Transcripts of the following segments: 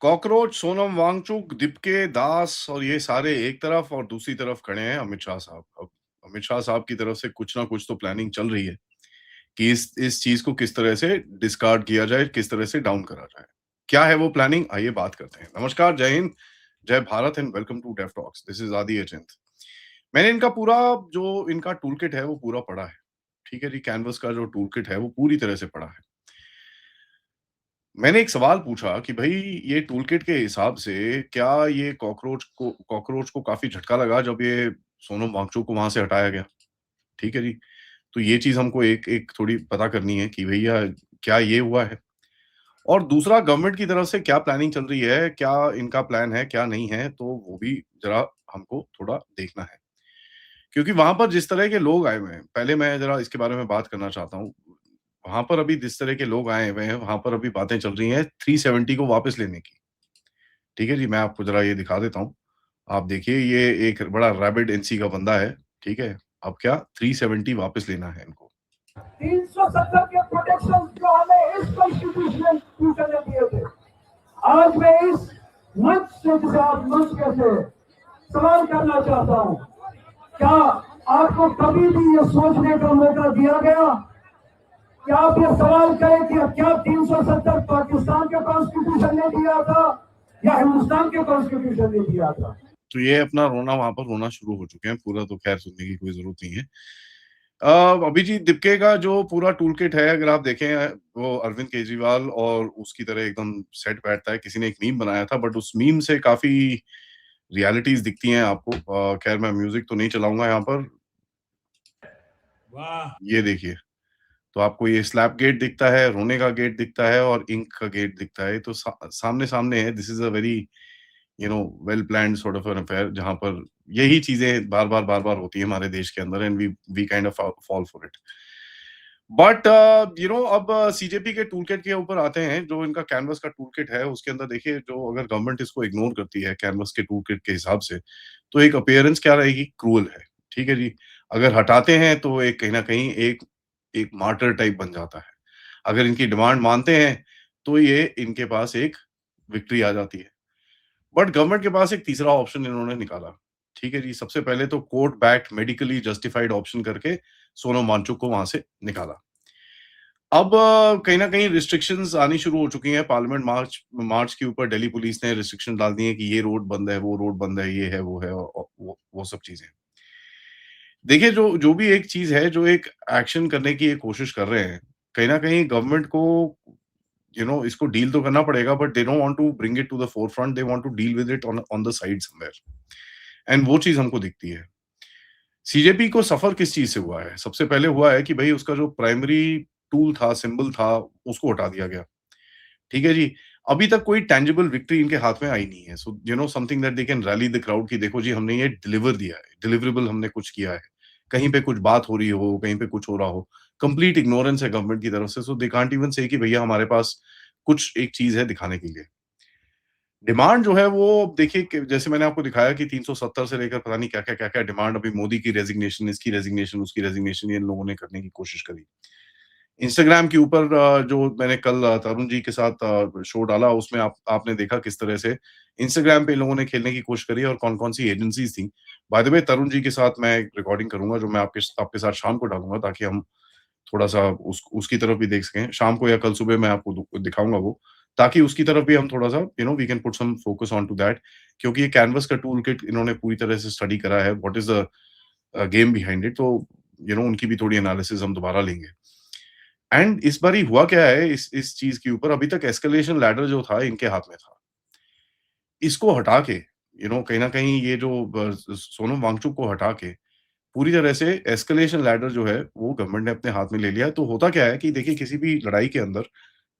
Cockroach, Sonam Wangchuck, Deepika दास और ये सारे एक तरफ और दूसरी तरफ खड़े हैं अमित शाह साहब। अब अमित शाह साहब की तरफ से कुछ ना कुछ तो प्लानिंग चल रही है कि इस चीज को किस तरह से डिस्कार्ड किया जाए, किस तरह से डाउन करा जाए। क्या है वो प्लानिंग? आइए बात करते हैं। नमस्कार, जय हिंद, जय Bharat and welcome to Deaf Talks. This is Adi Achint. मैंने इनका पूरा जो इनका टूल किट है वो पूरा पढ़ा है। ठीक है जी, कैनवस का जो टूल किट है वो पूरी तरह से पढ़ा है। मैंने एक सवाल पूछा कि भई ये टूलकिट के हिसाब से क्या ये कॉकरोच को काफ़ी झटका लगा जब ये सोनम वांगचुक को वहाँ से हटाया गया, ठीक है जी। तो ये चीज़ हमको एक थोड़ी पता करनी है कि भैया क्या ये हुआ है? और दूसरा, गवर्नमेंट की तरफ से क्या प्लानिंग चल रही है? क्या इनका प्लान है, क्या नहीं है? तो वो भी ज़रा हमको थोड़ा देखना है। क्योंकि वहाँ पर जिस तरह के लोग आए हुए हैं, पहले मैं ज़रा इसके बारे में बात करना चाहता हूँ। वहाँ पर अभी जिस तरह के लोग आए हुए हैं, वहाँ पर अभी बातें चल रही हैं 370 को वापस लेने की। ठीक है जी, मैं आपको ज़रा ये दिखा देता हूँ। आप देखिए, ये एक बड़ा रैबिड एनसी का बंदा है, ठीक है? अब क्या 370 वापस लेना है इनको। 370 के प्रोटेक्शन जो हमें इस कॉन्स्टिट्यूशन ने दिए थे, आज मैं इस मंच से, जिसे आप मंच कहते हैं, सवाल करना चाहता हूं, क्या आपको कभी भी ये सोचने का मौका दिया गया कि आप ये सवाल करें कि क्या 370 पाकिस्तान के कॉन्स्टिट्यूशन ने दिया था या हिंदुस्तान के कॉन्स्टिट्यूशन ने दिया था? तो ये अपना रोना वहाँ पर रोना शुरू हो चुके हैं, पूरा तो खैर सुनने की कोई ज़रूरत नहीं है। अभिजीत दीपके का जो पूरा टूल किट है, अगर आप देखें, वो अरविंद केजरीवाल और उसकी तरह एकदम सेट बैठता है। किसी ने एक मीम बनाया था, बट उस मीम से काफ़ी रियलिटीज़ दिखती हैं आपको। खैर मैं म्यूज़िक तो नहीं चलाऊँगा यहाँ पर। वाह! ये देखिए, तो आपको ये स्लैप गेट दिखता है, रोने का गेट दिखता है और इंक का गेट दिखता है। तो सामने-सामने है। This is a very well planned sort of an affair, जहाँ पर यही चीज़ें बार-बार होती हैं हमारे देश के अंदर, and we kind of fall for it. But अब सीजेपी के टूलकिट के ऊपर आते हैं। जो इनका कैनवस का टूलकिट है, उसके अंदर देखिए, जो अगर गवर्नमेंट इसको इग्नोर करती है कैनवस के टूलकिट के हिसाब से, तो एक अपीयरेंस क्या रहेगी? क्रूअल है। ठीक है जी। अगर हटाते हैं तो एक कहीं न कहीं एक एक मार्टर टाइप बन जाता है। अगर इनकी डिमांड मानते हैं, तो ये इनके पास एक विक्ट्री आ जाती है। बट गवर्नमेंट के पास एक तीसरा ऑप्शन इन्होंने निकाला। ठीक है जी, सबसे पहले तो court backed medically justified option करके सोनम वांगचुक को वहां से निकाला। अब कहीं न कहीं रिस्ट्रिक्शंस आनी शुरू हो चुकी हैं। पार्लियामेंट मार्च मार्च के ऊपर दिल्ली पुलिस ने रिस्ट्रिक्शन डाल दिए हैं कि ये रोड बंद है, वो रोड बंद है, ये है, वो है, वो सब चीज़ें। देखिए, जो जो भी एक चीज़ है, जो एक एक्शन करने की एक कोशिश कर रहे हैं, कहीं न कहीं गवर्नमेंट को इसको डील तो करना पड़ेगा, but they don't want to bring it to the forefront, they want to deal with it on on the side somewhere, and वो चीज़ हमको दिखती है। सीजेपी को सफ़र किस चीज़ से हुआ है? सबसे पहले हुआ है कि भई उसका जो प्राइमरी टूल था, सिंबल था, उसको हटा दिया गया। ठीक है जी? अभी तक कोई टैंजिबल विक्ट्री इनके हाथ में आई नहीं है। So something that they can rally the crowd कि देखो जी, हमने ये डिलीवर दिया है, डिलिवरेबल हमने कुछ किया है। कहीं पे कुछ बात हो रही हो, कहीं पे कुछ हो रहा हो, कंप्लीट इग्नोरेंस है गवर्नमेंट की तरफ से। सो दे कांट इवन से कि भैया हमारे पास कुछ एक चीज़ है दिखाने के लिए। डिमांड जो है वो देखिए, कि जैसे मैंने आपको दिखाया कि 370 से लेकर पता नहीं क्या-क्या, क्या-क्या डिमांड, अभी मोदी की रेज़िग्नेशन, इसकी रेज़िग्नेशन, उसकी रेज़िग्नेशन, ये इन लोगों ने करने की कोशिश करी। इंस्टाग्राम के ऊपर जो मैंने कल तरुण जी के साथ शो डाला, उसमें आपने देखा किस तरह से इंस्टाग्राम पे इन लोगों ने खेलने की कोशिश करी और कौन-कौन सी एजेंसीज़ थी। By the way, Tarun ji के साथ मैं एक रिकॉर्डिंग करूँगा, जो मैं आपके आपके साथ शाम को डालूँगा, ताकि हम थोड़ा-सा उसकी तरफ भी देख सकें। शाम को या कल सुबह मैं आपको दिखाऊँगा वो, ताकि उसकी तरफ भी हम थोड़ा-सा we can put some focus on to that, क्योंकि ये कैनवस का टूल किट इन्होंने पूरी तरह से स्टडी करा है, what is the game behind it. तो उनकी भी थोड़ी एनालिसिस हम दोबारा लेंगे। एंड इस बारी हुआ क्या है, इस चीज़ के ऊपर अभी तक एस्केलेशन लैडर जो था इनके हाथ में था। इसको हटा के, कहीं न कहीं ये जो सोनम वांगचुक को हटा के पूरी तरह से एस्केलेशन लैडर जो है वो गवर्नमेंट ने अपने हाथ में ले लिया है। तो होता क्या है कि देखिए, किसी भी लड़ाई के अंदर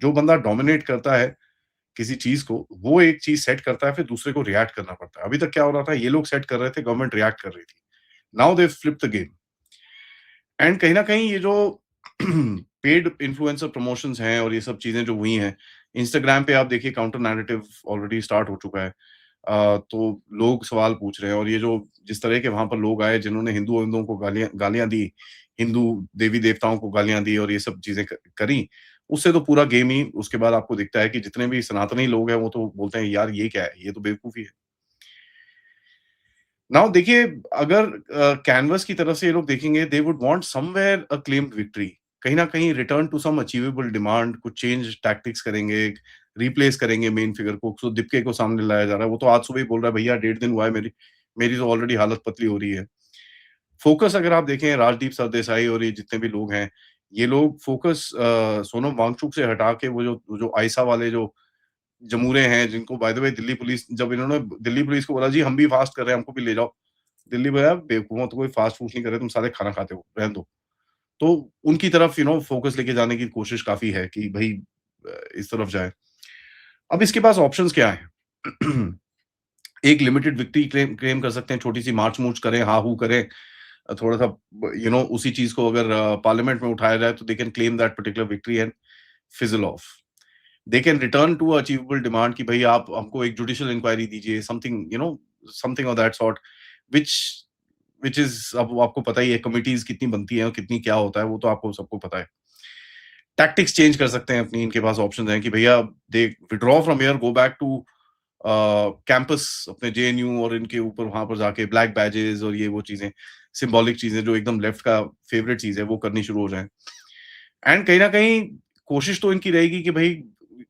जो बंदा डोमिनेट करता है किसी चीज़ को, वो एक चीज़ सेट करता है, फिर दूसरे को रिएक्ट करना पड़ता है। अभी तक क्या हो रहा था, ये लोग सेट कर रहे थे, गवर्नमेंट रिएक्ट कर रही थी। Now they flip the game. And कहीं न कहीं ये जो पेड इन्फ्लुएंसर प्रमोशंस हैं और ये सब चीज़ें जो हुई हैं, इंस्टाग्राम पे आप देखिए, काउंटर नैरेटिव ऑलरेडी स्टार्ट हो चुका है। तो लोग सवाल पूछ रहे हैं और ये जो जिस तरह के वहाँ पर लोग आए जिन्होंने हिंदुओं को गालियाँ गालियाँ दी, हिंदू देवी-देवताओं को गालियाँ दी और ये सब चीज़ें करी, उससे तो पूरा गेम ही उसके बाद आपको दिखता है कि जितने भी सनातनी लोग हैं वो तो बोलते हैं यार ये क्या है? ये तो बेवकूफ़ी है। नाउ देखिए अगर कैनवास की तरफ से ये लोग देखेंगे they would want somewhere a claimed victory. कहीं न कहीं return to some achievable demand, कुछ चेंज टैक्टिक्स करेंगे, रिप्लेस करेंगे मेन फिगर को। सो दीपिका को सामने लाया जा रहा है। वो तो आज सुबह ही बोल रहा है भैया 1.5 दिन हुआ है मेरी मेरी तो ऑलरेडी हालत पतली हो रही है। फोकस अगर आप देखें राजदीप सरदेसाई और ये जितने भी लोग हैं, ये लोग फोकस सोनम वांगचुक से हटा के वो जो आइसा वाले जो जमूरे हैं जिनको by the way Delhi police जब इन्होंने दिल्ली पुलिस को बोला जी हम भी फास्ट कर रहे हैं, हमको भी ले जाओ। दिल्ली बोला बेवकूफों तो कोई फास्ट फूड नहीं कर रहे, तुम सारे खाना खाते हो, रहने दो। तो उनकी तरफ फोकस लेके जाने की कोशिश काफ़ी है कि भई इस तरफ जाएँ। अब इसके पास ऑप्शंस क्या हैं? एक लिमिटेड विक्ट्री क्लेम क्लेम कर सकते हैं, छोटी-सी मार्च-मूर्च करें, हा-हू करें। थोड़ा-सा उसी चीज़ को अगर पार्लियामेंट में उठाया जाए तो they can claim that particular victory and fizzle off. They can return to achievable demand कि भई आप हमको एक जुडिशियल इंक्वायरी दीजिए, something of that sort which which is अब वो आपको पता ही है कमिटीज़ कितनी बनती हैं और कितनी क्या होता है, वो तो आपको सबको पता है। टैक्टिक्स चेंज कर सकते हैं अपनी, इनके पास ऑप्शंस हैं कि भैया they withdraw from here, go back to campus अपने जेएनयू और इनके ऊपर वहाँ पर जाके ब्लैक बैजेस और ये वो चीज़ें, सिंबॉलिक चीज़ें जो एकदम लेफ्ट का फेवरेट चीज़ है, वो करनी शुरू हो जाएँ। एंड कहीं न कहीं कोशिश तो इनकी रहेगी कि भई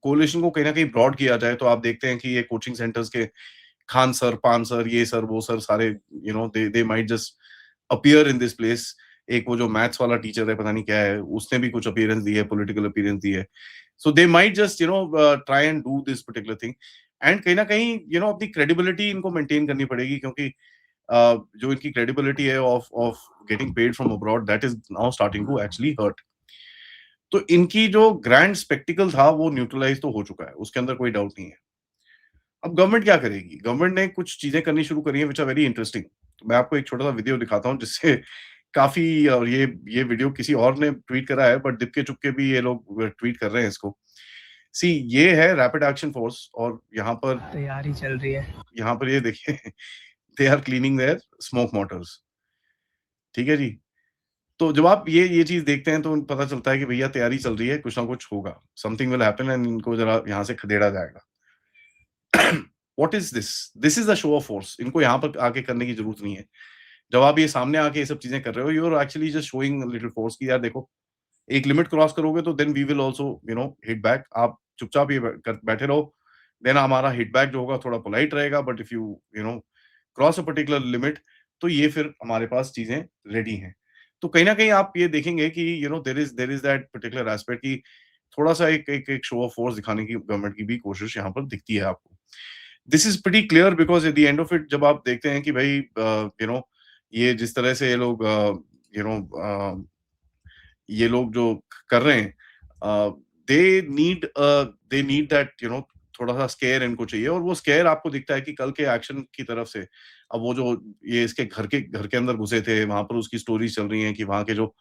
कोलिशन को कहीं न कहीं ब्रॉड किया जाए, तो आप देखते हैं कि ये कोचिंग सेंटर्स के खान सर, पान सर, ये सर, वो सर सारे दे might just appear in this place. एक वो जो मैथ्स वाला टीचर है, पता नहीं क्या है, उसने भी कुछ अपीयरेंस दी है, पॉलिटिकल अपीयरेंस दी है। So they might just try and do this particular thing and कहीं न कहीं अपनी क्रेडिबिलिटी इनको मेंटेन करनी पड़ेगी क्योंकि जो इनकी क्रेडिबिलिटी है of of getting paid from abroad that is now starting to actually hurt. तो इनकी जो ग्रैंड स्पेक्टिकल था वो न्यूट्रलाइज़ तो हो चुका है, उसके अंदर कोई डाउट नहीं है। अब गवर्नमेंट क्या करेगी? गवर्नमेंट ने कुछ चीज़ें करनी शुरू करी हैं व्हिच आर वेरी इंटरेस्टिंग। तो मैं आपको एक छोटा-सा वीडियो दिखाता हूँ जिससे काफ़ी और ये वीडियो किसी और ने ट्वीट करा है बट दिपके-चुपके भी ये लोग ट्वीट कर रहे हैं इसको। सी ये है रैपिड एक्शन फोर्स और तैयारी चल रही है। यहाँ पर ये देखिए they are cleaning their smoke motors. ठीक है जी? तो जब आप ये चीज़ देखते हैं तो पता चलता है कि भैया तैयारी चल रही है, कुछ ना कुछ होगा। समथिंग विल हैपन एंड इनको ज़रा यहाँ से खदेड़ा जाएगा। What is this? This is a show off force. इनको यहाँ पर आके करने की ज़रूरत नहीं है। जब आप ये सामने आके ये सब चीज़ें कर रहे हो, you are actually just showing a little force कि यार देखो, एक लिमिट क्रॉस करोगे तो then we will also hit back. आप चुपचाप ये बैठे रहो, देन हमारा हिट बैक जो होगा थोड़ा पोलाइट रहेगा but if you know cross a particular limit तो ये फिर हमारे पास चीज़ें रेडी हैं। तो कहीं न कहीं आप ये देखेंगे कि there is that particular aspect कि थोड़ा-सा एक शो ऑफ फोर्स दिखाने की गवर्नमेंट की भी कोशिश यहाँ पर दिखती है आपको। This is pretty clear because at the end of it जब आप देखते हैं कि भई ये जिस तरह से ये लोग यू नो अ, ये लोग जो कर रहे हैं दे नीड दैट थोड़ा-सा स्केयर इनको चाहिए और वो स्केयर आपको दिखता है कि कल के एक्शन की तरफ से अब वो जो ये इसके घर के अंदर घुसे थे, वहाँ पर उसकी स्टोरीज़ चल रही हैं कि वहाँ के जो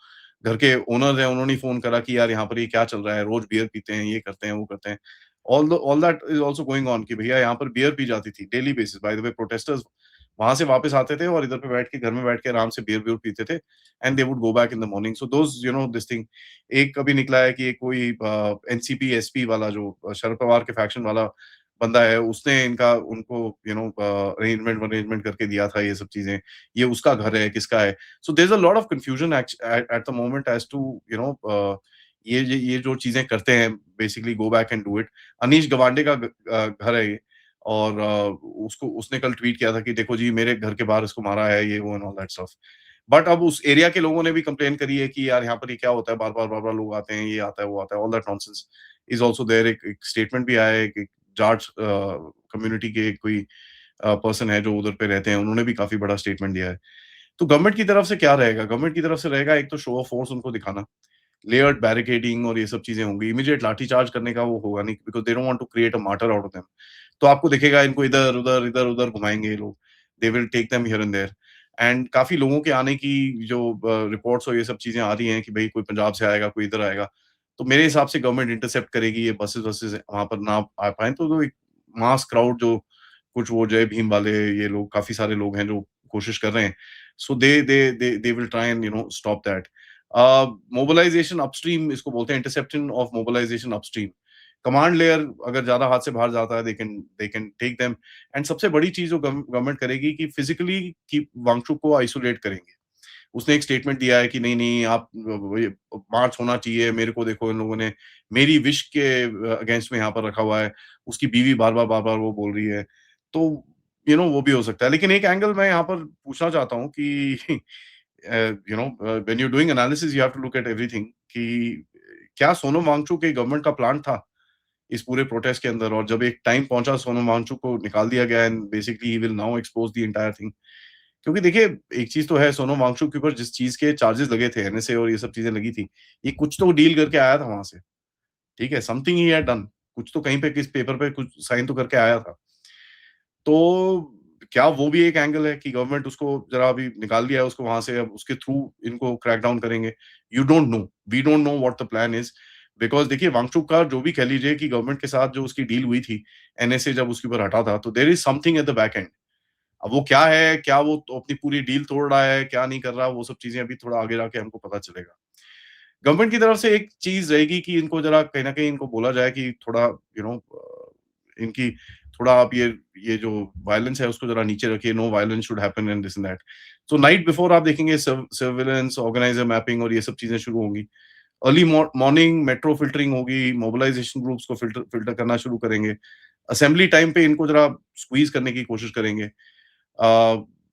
घर के ओनर्स हैं, उन्होंने ही फ़ोन करा कि यार यहाँ पर ये क्या चल रहा है? रोज़ बियर पीते हैं, ये करते हैं, वो करते हैं। All that is also going on कि भैया यहाँ पर बियर पी जाती थी daily basis by the way protesters वहाँ से वापस आते थे और इधर पे बैठ के घर में बैठ के आराम से बियर-वियर पीते थे and they would go back in the morning. So those this thing एक अभी निकला है कि एक कोई एनसीपी एसपी वाला जो शरद पवार के फैक्शन वाला बंदा है, उसने इनका उनको अरेंजमेंट वरेंजमेंट करके दिया था ये सब चीज़ें। ये उसका घर है, किसका है? So there is a lot of confusion at the moment as to ये जो चीज़ें करते हैं basically go back and do it. Anish Gawande का घर है ये और उसको उसने कल ट्वीट किया था कि देखो जी मेरे घर के बाहर इसको मारा है, ये वो and all that stuff. But अब उस एरिया के लोगों ने भी कंप्लेन करी है कि यार यहाँ पर ये क्या होता है, बार-बार लोग आते हैं, ये आता है, वो आता है, all that nonsense is also there. एक स्टेटमेंट भी आया है, एक जाट कम्युनिटी के कोई पर्सन है जो उधर पे रहते हैं, उन्होंने भी काफ़ी बड़ा स्टेटमेंट दिया है। तो गवर्नमेंट की तरफ से क्या रहेगा? गवर्नमेंट की तरफ से रहेगा एक तो शो ऑफ फोर्स उनको दिखाना, लेयर्ड बैरिकेडिंग और ये सब चीज़ें होंगी। इमीडिएट लाठीचार्ज करने का वो होगा नहीं because they don't want to create a martyr out of them. तो आपको दिखेगा इनको इधर-उधर, इधर-उधर घुमाएँगे ये लोग। They will take them here and there and काफ़ी लोगों के आने की जो रिपोर्ट्स और ये सब चीज़ें आ रही हैं कि भई कोई पंजाब से आएगा, कोई इधर आएगा। तो मेरे हिसाब से गवर्नमेंट इंटरसेप्ट करेगी ये बसेस-वसेस वहाँ पर ना आ पाएँ तो एक मास क्राउड जो कुछ वो जय भीम वाले ये लोग, काफी सारे लोग हैं जो कोशिश कर रहे हैं. So they will try and stop that. Mobilisation upstream इसको बोलते हैं, interception of mobilisation upstream. Command layer अगर ज्यादा हाथ से बाहर जाता है, they can take them. And सबसे बड़ी चीज जो गवर्नमेंट करेगी कि फिजिकली की वांगचुक को आइसोलेट करेंगे. उसने एक स्टेटमेंट दिया है कि नहीं नहीं आप मार्च होना चाहिए, मेरे को देखो इन लोगों ने मेरी विश के अगेंस्ट में यहाँ पर रखा हुआ है. उसकी बीवी बार बार वो बोल रही है. तो वो भी हो सकता है. लेकिन एक एंगल मैं यहाँ पर पूछना चाहता हूँ कि when you doing analysis you have to look at everything कि क्या सोनम वांगचुक एक गवर्नमेंट का प्लान था इस पूरे प्रोटेस्ट के अंदर, और जब एक टाइम पहुंचा सोनम वांगचुक को निकाल दिया गया and basically he will now expose the entire thing. क्योंकि देखिए एक चीज तो है, सोनम वांगचुक के ऊपर जिस चीज के चार्जेस लगे थे, एनएसए और ये सब चीजें लगी थी, ये कुछ तो डील करके आया था वहां से. ठीक है, समथिंग ही हैड डन. कुछ तो कहीं पे किस पेपर पे कुछ साइन तो करके आया था. तो क्या वो भी एक एंगल है कि गवर्नमेंट उसको जरा अभी निकाल दिया है उसको वहां से, अब उसके थ्रू इनको क्रैक डाउन करेंगे. You don't know, we don't know what the plan is. Because देखिए वांगचुक का जो भी कह लीजिए कि गवर्नमेंट के साथ जो उसकी डील हुई थी, एनएसए जब उसके ऊपर हटा था, तो there is something at the back end. अब वो क्या है, क्या वो तो अपनी पूरी डील तोड़ रहा है, क्या नहीं कर रहा, वो सब चीजें अभी थोड़ा आगे जाके हमको पता चलेगा. गवर्नमेंट की तरफ से एक चीज रहेगी कि इनको जरा कहीं ना कहीं इनको बोला जाए कि थोड़ा इनकी थोड़ा आप ये जो वायलेंस है उसको जरा नीचे रखिए. No violence should happen and this and that. So night before आप देखेंगे सर्विलेंस, ऑर्गेनाइजर मैपिंग और ये सब चीजें शुरू होंगी. अर्ली मॉर्निंग मेट्रो फिल्टरिंग होगी, मोबिलाइजेशन ग्रुप्स को फिल्टर फिल्टर करना शुरू करेंगे. असेंबली टाइम पे इनको जरा स्क्वीज करने की कोशिश करेंगे.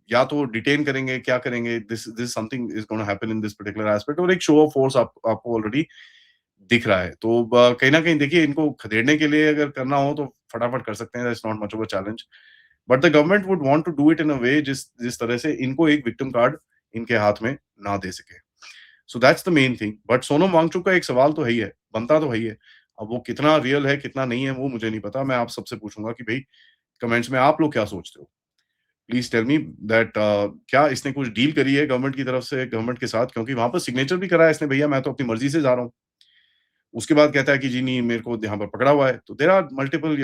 या तो डिटेन करेंगे, क्या करेंगे, this something is gonna happen in this particular aspect. और एक शो ऑफ फोर्स आपको ऑलरेडी दिख रहा है. तो कहीं ना कहीं देखिए इनको खदेड़ने के लिए अगर करना हो तो फटाफट कर सकते हैं. That's not much of a challenge. But the government would want to do it in a way जिस जिस तरह से इनको एक विक्टिम कार्ड इनके हाथ में ना दे सके. So that's the main thing. But Sonam Wangchuk का एक सवाल तो है ही है, बनता तो है ही है. अब वो कितना रियल है कितना नहीं है वो मुझे नहीं पता. मैं आप सबसे पूछूंगा कि भाई कमेंट्स में आप लोग क्या सोचते हो. प्लीज टेल मी दैट क्या इसने कुछ डील करी है गवर्नमेंट की तरफ से गवर्नमेंट के साथ, क्योंकि वहां पर सिग्नेचर भी करा है इसने, भैया मैं तो अपनी मर्जी से जा रहा हूँ. उसके बाद कहता है कि जी नहीं मेरे को यहाँ पर पकड़ा हुआ है. तो there are multiple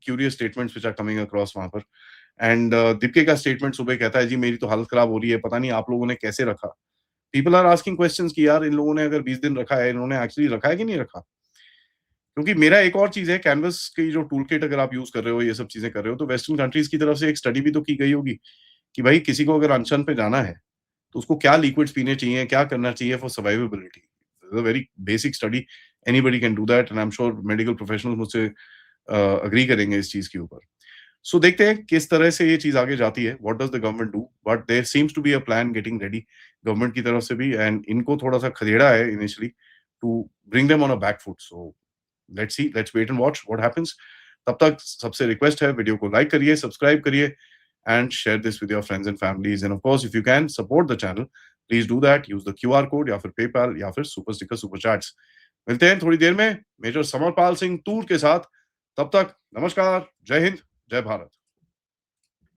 curious statements which are coming across वहां पर. एंड दीपिका का स्टेटमेंट सुबह कहता है जी मेरी तो हालत खराब हो रही है, पता नहीं आप लोगों ने कैसे रखा. पीपल आर आस्किंग क्वेश्चंस कि यार इन लोगों ने अगर 20 दिन रखा है, इन्होंने एक्चुअली रखा है कि नहीं रखा. क्योंकि मेरा एक और चीज है, कैनवस की जो टूल किट अगर आप यूज कर रहे हो, ये सब चीजें कर रहे हो, तो वेस्टर्न कंट्रीज की तरफ से एक स्टडी भी तो की गई होगी कि भाई किसी को अगर अनशन पे जाना है तो उसको क्या लिक्विड्स पीने चाहिए, क्या करना चाहिए for survivability. Very basic study, anybody can do that. And I am sure medical professionals मुझसे अग्री करेंगे इस चीज के ऊपर. सो देखते हैं किस तरह से ये चीज आगे जाती है. What does the government do, but there seems to be a plan getting ready government की तरफ से भी. एंड इनको थोड़ा सा खदेड़ा है initially to bring them on a back foot. So let's see, let's wait and watch what happens. तब तक सबसे रिक्वेस्ट है, वीडियो को लाइक करिए, सब्सक्राइब करिए and share this with your friends and families. And of course, if you can support the channel, please do that. Use the QR code या फिर PayPal या फिर सुपर स्टिकर सुपर चैट्स. मिलते हैं थोड़ी देर में मेजर समरपाल सिंह तूर के साथ. तब तक नमस्कार, जय हिंद, जय भारत.